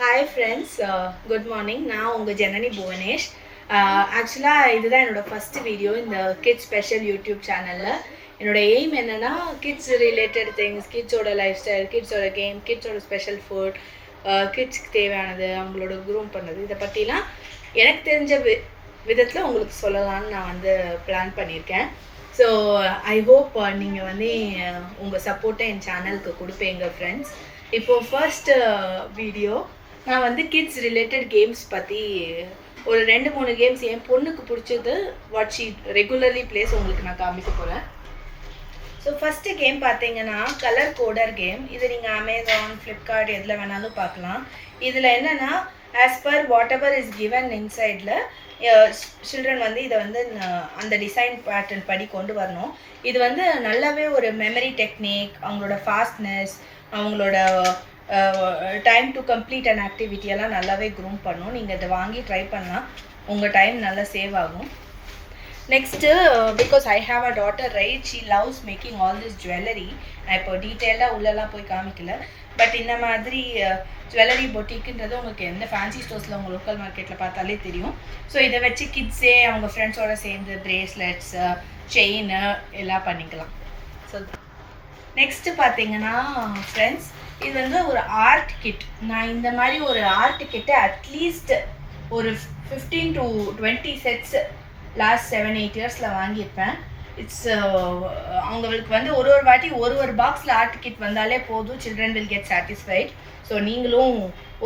Hi friends, good morning. நான் உங்கள் ஜனனி புவனேஷ். ஆக்சுவலாக இதுதான் என்னோட ஃபஸ்ட்டு வீடியோ இந்த கிட்ஸ் ஸ்பெஷல் யூடியூப் சேனலில். என்னோட எய்ம் என்னென்னா கிட்ஸ் ரிலேட்டட் திங்ஸ், கிட்ஸோட லைஃப் ஸ்டைல், கிட்ஸோட கேம், கிட்ஸோட ஸ்பெஷல் ஃபுட், கிட்ஸ்க்கு தேவையானது, அவங்களோட க்ரூம் பண்ணது, இதை பற்றிலாம் எனக்கு தெரிஞ்ச விதத்தில் உங்களுக்கு சொல்லலான்னு நான் வந்து பிளான் பண்ணியிருக்கேன். ஸோ ஐ ஹோப் நீங்கள் வந்து உங்கள் சப்போர்ட்டை என் சேனலுக்கு கொடுப்பீங்க ஃப்ரெண்ட்ஸ். இப்போது ஃபர்ஸ்ட் வீடியோ நான் வந்து கிட்ஸ் ரிலேட்டட் கேம்ஸ் பற்றி ஒரு 2-3 கேம்ஸ் என் பொண்ணுக்கு பிடிச்சது வாட் ஷீ ரெகுலர்லி பிளேஸ் உங்களுக்கு நான் காமிக்க போகிறேன். ஸோ ஃபஸ்ட்டு கேம் பார்த்தீங்கன்னா கலர் கோடர் கேம். இது நீங்கள் அமேசான், ஃப்ளிப்கார்ட் எதில் வேணாலும் பார்க்கலாம். இதில் என்னென்னா as per whatever is given இன்சைடில் சில்ட்ரன் வந்து இதை வந்து அந்த டிசைன் பேட்டர்ன் படி கொண்டு வரணும். இது வந்து நல்லாவே ஒரு மெமரி டெக்னிக், அவங்களோட ஃபாஸ்ட்னஸ், அவங்களோட time to complete an activity எல்லாம் நல்லாவே க்ரூம் பண்ணும். நீங்கள் இதை வாங்கி ட்ரை பண்ணால் உங்கள் டைம் நல்லா சேவ் ஆகும். Next because I have a daughter right, she loves making all this jewellery. நான் இப்போ டீட்டெயிலாக உள்ளெல்லாம் போய் காமிக்கல, பட் இந்த மாதிரி ஜுவல்லரி பொட்டிக்குன்றது உங்களுக்கு எந்த ஃபேன்சி ஸ்டோர்ஸில் உங்கள் லோக்கல் மார்க்கெட்டில் பார்த்தாலே தெரியும். ஸோ இதை வச்சு கிட்ஸே அவங்க ஃப்ரெண்ட்ஸோடு சேர்ந்து பிரேஸ்லெட்ஸ், செயின் எல்லாம் பண்ணிக்கலாம். ஸோ நெக்ஸ்ட்டு பார்த்தீங்கன்னா ஃப்ரெண்ட்ஸ், இது வந்து ஒரு ஆர்ட் கிட். நான் இந்த மாதிரி ஒரு ஆர்ட் கிட்டை அட்லீஸ்ட் ஒரு 15 to 20 செட்ஸ் லாஸ்ட் 7-8 இயர்ஸில் வாங்கியிருப்பேன். இட்ஸ் அவங்களுக்கு வந்து ஒரு வாட்டி ஒரு பாக்ஸில் ஆர்ட் கிட் வந்தாலே போதும், children will get satisfied. So நீங்களும்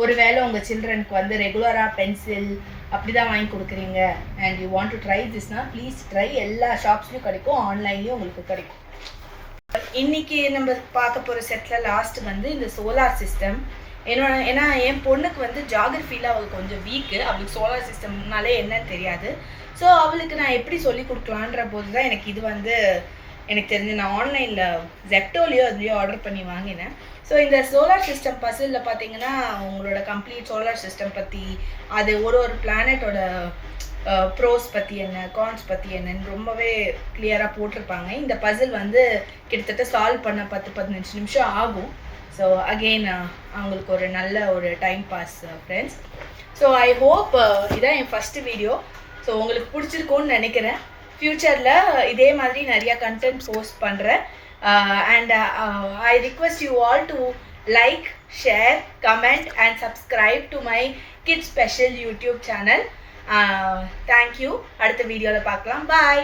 ஒரு வேளை உங்கள் சில்ட்ரனுக்கு வந்து ரெகுலராக பென்சில் அப்படி தான் வாங்கி கொடுக்குறீங்க and you want to try திஸ்னால் ப்ளீஸ் ட்ரை. எல்லா ஷாப்ஸ்லையும் கிடைக்கும், ஆன்லைன்லேயும் உங்களுக்கு கிடைக்கும். இன்னைக்கு நம்ம பார்க்க போகிற செட்டில் லாஸ்ட் வந்து இந்த சோலார் சிஸ்டம். ஏன்னா என் பொண்ணுக்கு வந்து ஜாகிரஃபியில் அவளுக்கு கொஞ்சம் வீக்கு, அவளுக்கு சோலார் சிஸ்டம்னாலே என்னன்னு தெரியாது. ஸோ அவளுக்கு நான் எப்படி சொல்லி கொடுக்கலான்ற போது தான் எனக்கு இது வந்து எனக்கு தெரிஞ்சு நான் ஆன்லைனில் ஜெப்டோலையோ அதுலேயோ ஆர்டர் பண்ணி வாங்கினேன். ஸோ இந்த சோலார் சிஸ்டம் பசிலில் பார்த்தீங்கன்னா உங்களோட கம்ப்ளீட் சோலார் சிஸ்டம் பற்றி, அது ஒரு பிளானட்டோட ப்ரோஸ் பற்றி என்ன, கான்ஸ் பற்றி என்னன்னு ரொம்பவே கிளியராக போட்டிருப்பாங்க. இந்த பசில் வந்து கிட்டத்தட்ட சால்வ் பண்ண 10-15 நிமிஷம் ஆகும். ஸோ அகெயின் அவங்களுக்கு ஒரு நல்ல ஒரு time pass friends. So I hope இதான் என் ஃபஸ்ட்டு வீடியோ. ஸோ உங்களுக்கு பிடிச்சிருக்கும்னு நினைக்கிறேன். ஃப்யூச்சரில் இதே மாதிரி நிறையா கண்டென்ட் போஸ்ட் பண்ணுறேன். And I request you all to like, share, comment and subscribe to my kids special YouTube channel. Thank you. அடுத்த வீடியோவில் பார்க்கலாம். பாய்.